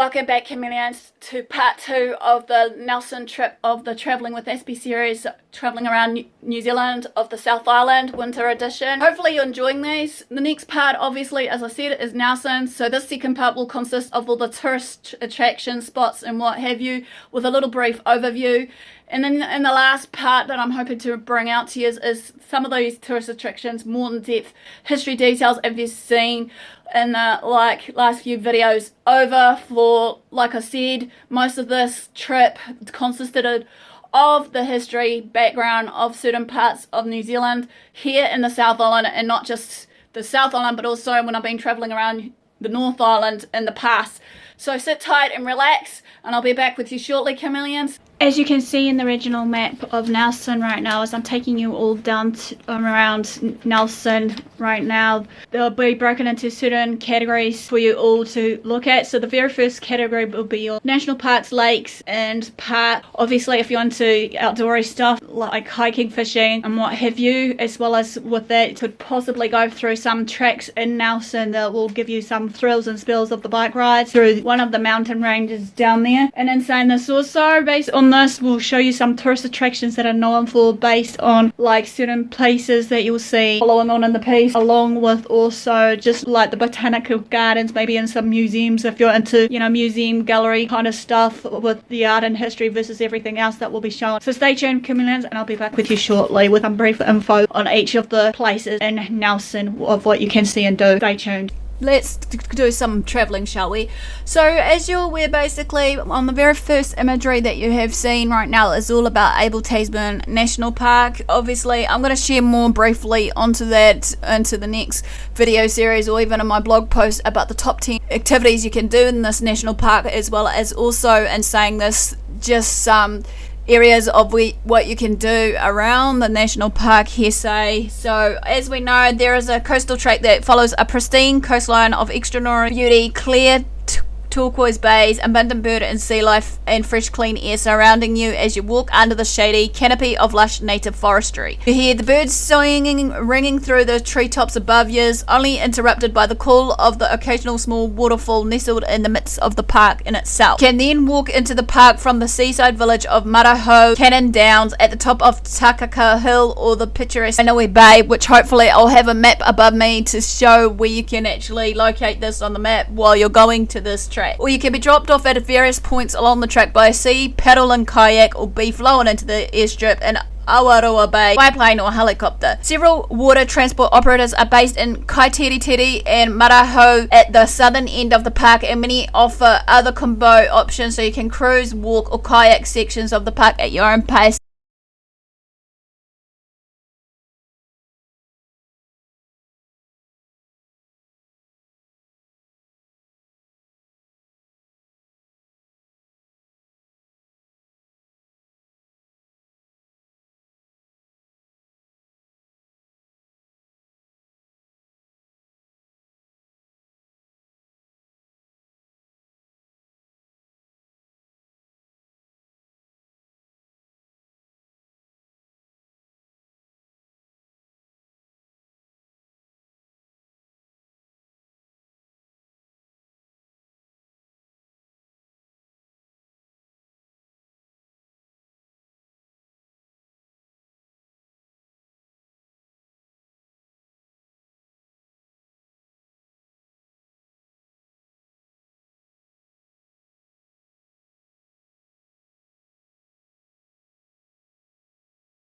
Welcome back, chameleons, to part 2 of the Nelson trip of the Travelling with Aspie series, travelling around New Zealand of the South Island winter edition. Hopefully you're enjoying these. The next part, obviously, as I said, is Nelson, so this second part will consist of all the tourist attraction spots and what have you, with a little brief overview. And then in the last part that I'm hoping to bring out to you is some of those tourist attractions, more in depth history details if you've seen in the last few videos over. For, like I said, most of this trip consisted of the history background of certain parts of New Zealand here in the South Island, and not just the South Island but also when I've been travelling around the North Island in the past. So sit tight and relax, and I'll be back with you shortly, chameleons. As you can see in the original map of Nelson right now, as I'm taking you all down around Nelson right now, they'll be broken into certain categories for you all to look at. So the very first category will be your national parks, lakes and park. Obviously if you're into outdoorsy stuff like hiking, fishing and what have you, as well as with that you could possibly go through some tracks in Nelson that will give you some thrills and spills of the bike rides through one of the mountain ranges down there. And in saying this, also based on this, we'll show you some tourist attractions that are known for, based on like certain places that you'll see following on in the piece, along with also just like the botanical gardens, maybe in some museums if you're into, you know, museum gallery kind of stuff with the art and history versus everything else that will be shown. So stay tuned, chameleons, and I'll be back with you shortly with some brief info on each of the places in Nelson of what you can see and do. Stay tuned. Let's do some travelling, shall we? So as you're aware, basically on the very first imagery that you have seen right now is all about Abel Tasman National Park. Obviously I'm going to share more briefly onto that into the next video series, or even in my blog post about the top 10 activities you can do in this national park, as well as also in saying this, just some areas of what you can do around the national park here. So as we know, there is a coastal track that follows a pristine coastline of extraordinary beauty, clear turquoise bays, abundant bird and sea life, and fresh clean air surrounding you as you walk under the shady canopy of lush native forestry. You hear the birds singing, ringing through the treetops above you, only interrupted by the call of the occasional small waterfall nestled in the midst of the park in itself. You can then walk into the park from the seaside village of Maraho, Cannon Downs, at the top of Takaka Hill, or the picturesque Tahunanui Bay, which hopefully I'll have a map above me to show where you can actually locate this on the map while you're going to this track. Or you can be dropped off at various points along the track by sea, paddle and kayak, or be flown into the airstrip in Awaroa Bay by plane or helicopter. Several water transport operators are based in Kaiteritiri and Maraho at the southern end of the park, and many offer other combo options so you can cruise, walk or kayak sections of the park at your own pace.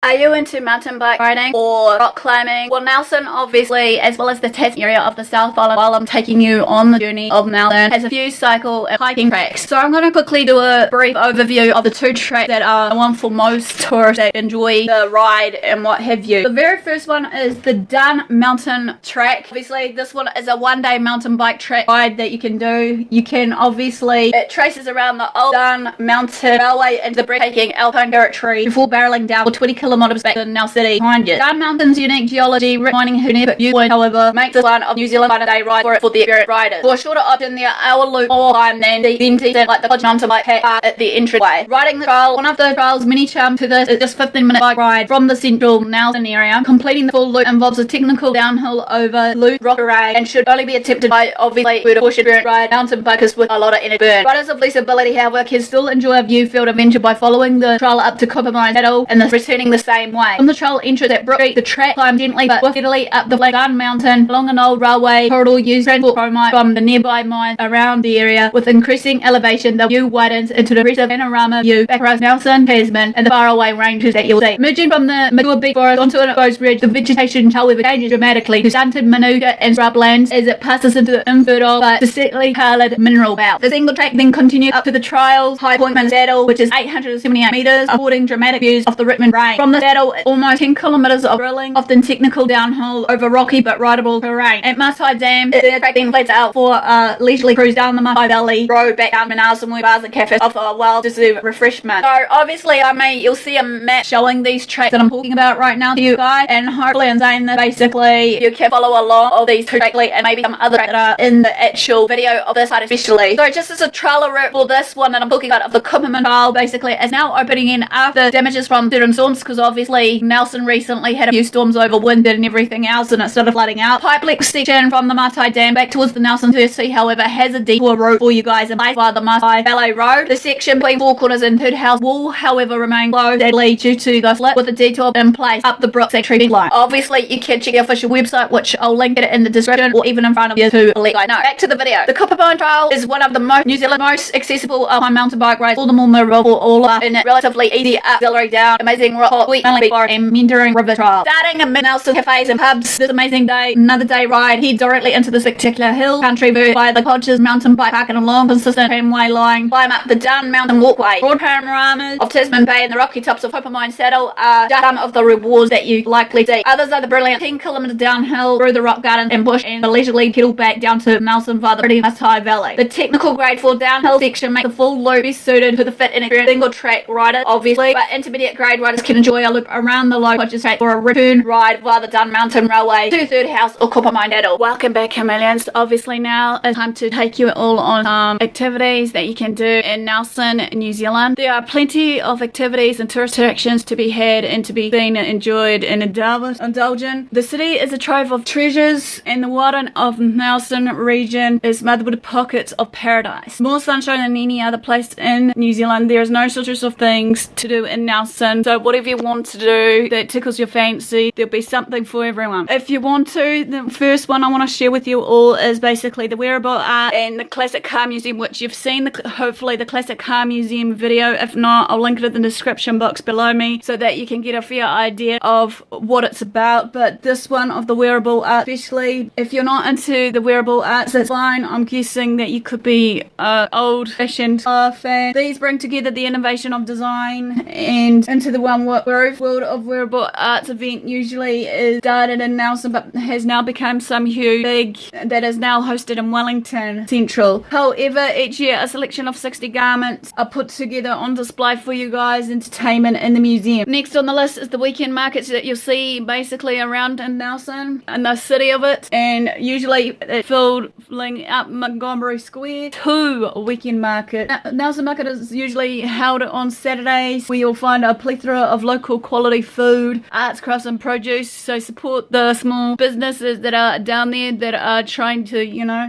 Are you into mountain bike riding or rock climbing? Well, Nelson, obviously, as well as the Tasman area of the South Island, while I'm taking you on the journey of Nelson, has a few cycle and hiking tracks. So I'm going to quickly do a brief overview of the two tracks that are one for most tourists that enjoy the ride and what have you. The very first one is the Dun Mountain Track. Obviously, this one is a one-day mountain bike track ride that you can do. You can obviously, it traces around the old Dun Mountain Railway into the breathtaking alpine territory before barreling down for 20 kilometers kilometres back in our city behind you. Tasman Mountains' unique geology, mining viewpoint, however, makes this one of New Zealand day ride for the experienced riders. For a shorter option, there are hour loop more time than the descent like the mountain bike path at the entryway. Riding the trail, one of the trail's many charms to this is just 15-minute bike ride from the central Nelson area. Completing the full loop involves a technical downhill over loop rock terrain and should only be attempted by obviously push and ride mountain bikers with a lot of energy burn. Riders of less ability, however, can still enjoy a view field adventure by following the trail up to Coppermine Saddle and then returning the same way. From the trail entrance at Brook Street, the track climbs gently but steadily up the Gun Mountain along an old railway corridor used to transport chromite from the nearby mines around the area. With increasing elevation, the view widens into the impressive panorama view back across Nelson, Tasman, and the faraway ranges that you'll see. Emerging from the mature beech forest onto an exposed ridge, the vegetation, however, changes dramatically to stunted manuka and shrublands as it passes into the infertile but distinctly coloured mineral belt. The single track then continues up to the trail's high point saddle, which is 878 metres, affording dramatic views of the Richmond Range. From the saddle, almost 10 kilometres of thrilling, often technical downhill over rocky but rideable terrain. At Masai Dam, the track then flats out for a leisurely cruise down the Masai Valley road back down Manals and bars and cafes of a well-deserved refreshment. So obviously, you'll see a map showing these tracks that I'm talking about right now to you guys, and hopefully I'm saying that basically you can follow along of these two tracks and maybe some other tracks that are in the actual video of this side especially. So just as a trailer route for this one that I'm talking about of the Coppermine Trail, basically is now opening in after damages from certain storms, because obviously Nelson recently had a few storms over winter and everything else and it started flooding out. Pipeline section from the Masai Dam back towards the Nelson Sea, however, has a detour route for you guys in place via the Masai Valley Road. The section between Four Corners and Third House will, however, remain closed sadly due to the slip, with a detour in place up the Brook Sanctuary line. Obviously, you can check the official website, which I'll link it in the description or even in front of you to let you guys know. Back to the video. The Coppermine Trail is one of the New Zealand's most accessible alpine mountain bike rides, all the more memorable all up in relatively easy auxiliary down, amazing rock, sweet, beach forest, and meandering river trail. Starting at Nelson cafes and pubs, this amazing day, another day ride, head directly into the spectacular hill country view via the Hodges mountain bike park and a long, consistent tramway line. Climb up the Down Mountain Walkway. Broad panoramas of Tasman Bay and the rocky tops of Coppermine Saddle are just some of the rewards that you likely see. Others are the brilliant 10-kilometre downhill through the rock garden and bush, and the leisurely pedal back down to Nelson via the pretty Masai Valley. The technical grade 4 downhill section makes the full loop best suited for the fit and experienced single track rider, obviously, but intermediate grade riders can enjoy a loop around the low Hodges track or a return ride via the Dun Mountain Railway to Third House or Coppermine Saddle. Welcome back, chameleons. Obviously now it's time to take you all on activities that you can do in Nelson, New Zealand. There are plenty of activities and tourist attractions to be had and to be seen and enjoyed and indulgent. The city is a trove of treasures, and the Warden of Nelson region is mother with pockets of paradise. More sunshine than any other place in New Zealand. There is no shortage of things to do in Nelson, so whatever you want to do that tickles your fancy, there'll be something for everyone. If you want to, the first one I want to share with you all is basically the wearable art and the classic car museum, which you've seen hopefully the classic car museum video. If not, I'll link it in the description box below me so that you can get a fair idea of what it's about. But this one of the wearable art, especially if you're not into the wearable arts, that's fine. I'm guessing that you could be old-fashioned car fan. These bring together the innovation of design and into the one world of wearable arts event. Usually is started in Nelson but has now become some huge big that is now hosted in Wellington Central. However, each year a selection of 60 garments are put together on display for you guys' entertainment in the museum. Next on the list is the weekend markets that you'll see basically around in Nelson and the city of it, and usually it's filling up Montgomery Square to a weekend market. Nelson Market is usually held on Saturdays, where you'll find a plethora of local quality food, arts, crafts and produce, so support the small businesses that are down there that are trying to,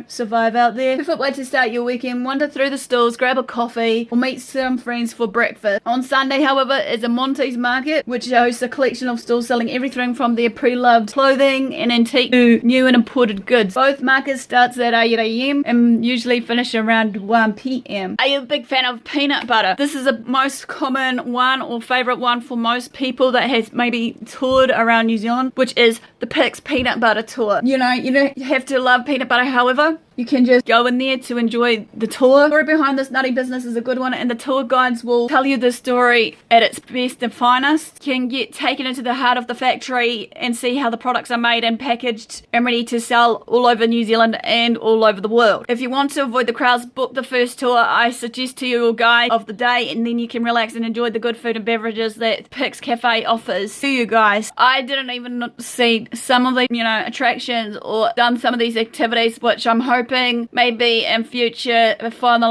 survive out there. Perfect way to start your weekend. Wander through the stalls, grab a coffee, or meet some friends for breakfast. On Sunday, however, is a Monty's Market, which hosts a collection of stalls selling everything from their pre-loved clothing and antique to new and imported goods. Both markets starts at 8 AM and usually finish around 1 PM. Are you a big fan of peanut butter? This is the most common one or favourite one for most people that has maybe toured around New Zealand, which is the Pix Peanut Butter Tour. You don't have to love peanut butter, however. you can just go in there to enjoy the tour. The story behind this nutty business is a good one, and the tour guides will tell you the story at its best and finest. You can get taken into the heart of the factory and see how the products are made and packaged and ready to sell all over New Zealand and all over the world. If you want to avoid the crowds, book the first tour I suggest to you, or guide of the day, and then you can relax and enjoy the good food and beverages that Pix Cafe offers to you guys. I didn't even see some of the attractions or done some of these activities, which I'm hoping maybe in future if Father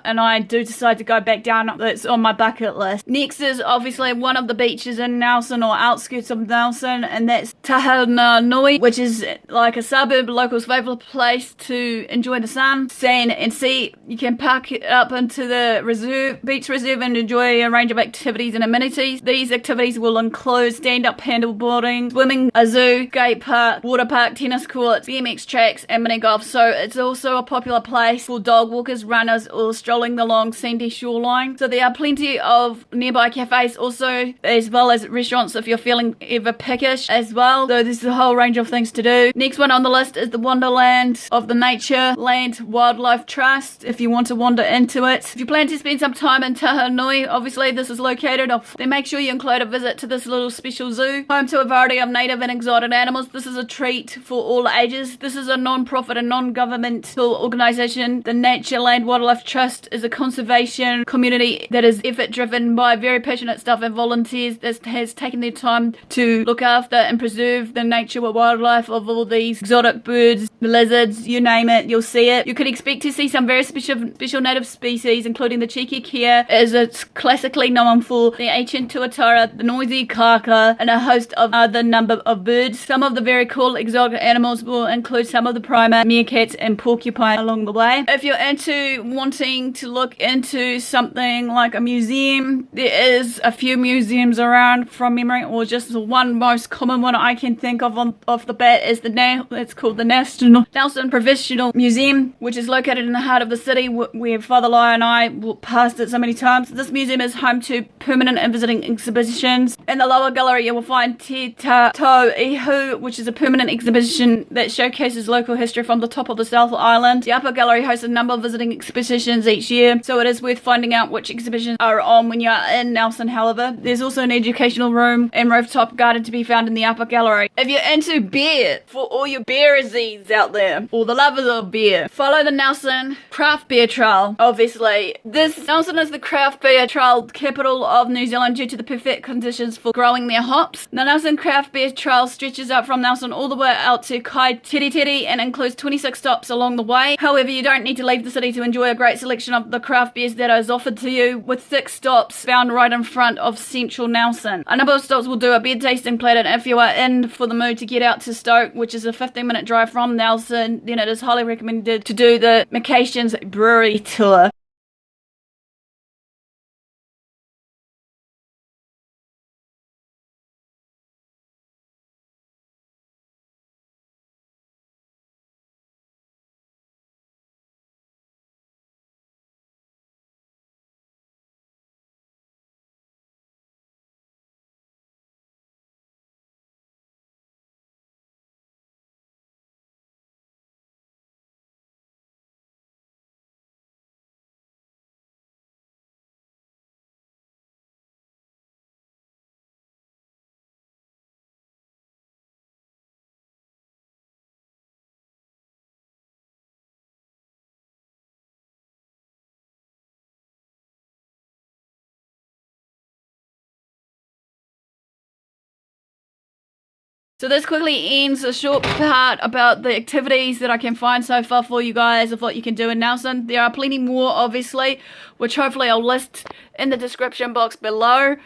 and I do decide to go back down, that's on my bucket list. Next is obviously one of the beaches in Nelson or outskirts of Nelson, and that's Tahunanui, which is like a suburb, locals' favourite place to enjoy the sun, sand and sea. You can park it up into the beach reserve and enjoy a range of activities and amenities. These activities will include stand-up paddleboarding, swimming, a zoo, skate park, water park, tennis courts, BMX tracks and mini golf. So it's also a popular place for dog walkers, runners or strolling the long sandy shoreline. So there are plenty of nearby cafes also, as well as restaurants if you're feeling ever pickish as well. So there's a whole range of things to do. Next one on the list is the Wonderland of the Nature Land Wildlife Trust, if you want to wander into it. If you plan to spend some time in Tahunanui, obviously this is located off, then make sure you include a visit to this little special zoo, home to a variety of native and exotic animals. This is a treat for all ages. This is a non-profit and non-governmental organisation. The Nature Land Wildlife Trust is a conservation community that is effort driven by very passionate staff and volunteers that has taken their time to look after and preserve the nature or wildlife of all these exotic birds, lizards, you name it, you'll see it. You can expect to see some very special native species, including the cheeky kea, as it's classically known for, the ancient tuatara, the noisy kaka, and a host of other number of birds. Some of the very cool exotic animals will include some of the primate, meerkats and porcupine along the way. If you're into wanting to look into something like a museum, there is a few museums around from memory, or just the one most common one I can think of off the bat is it's called the Nelson Provincial Museum, which is located in the heart of the city, where Father and I walked past it so many times. This museum is home to permanent and visiting exhibitions. In the lower gallery you will find Te Tau Ihu, which is a permanent exhibition that showcases local history from the top of the South Island. The upper gallery hosts a number of visiting exhibitions each year, so it is worth finding out which exhibitions are on when you are in Nelson. However, there's also an educational room and rooftop garden to be found in the upper gallery. If you're into beer, for all your beerzies out there, or the lovers of beer, follow the Nelson Craft Beer Trail. Obviously, Nelson is the craft beer trail capital of New Zealand due to the perfect conditions for growing their hops. The Nelson Craft Beer Trail stretches out from Nelson all the way out to Kaiteri and includes 26 stops along the way. However, you don't need to leave the city to enjoy a great selection of the craft beers that is offered to you, with 6 stops found right in front of central Nelson. A number of stops will do a beer tasting plate, and if you are in for the mood to get out to Stoke, which is a 15-minute drive from Nelson, then it is highly recommended to do the Macation's Brewery tour. So this quickly ends a short part about the activities that I can find so far for you guys of what you can do in Nelson. There are plenty more, obviously, which hopefully I'll list in the description box below.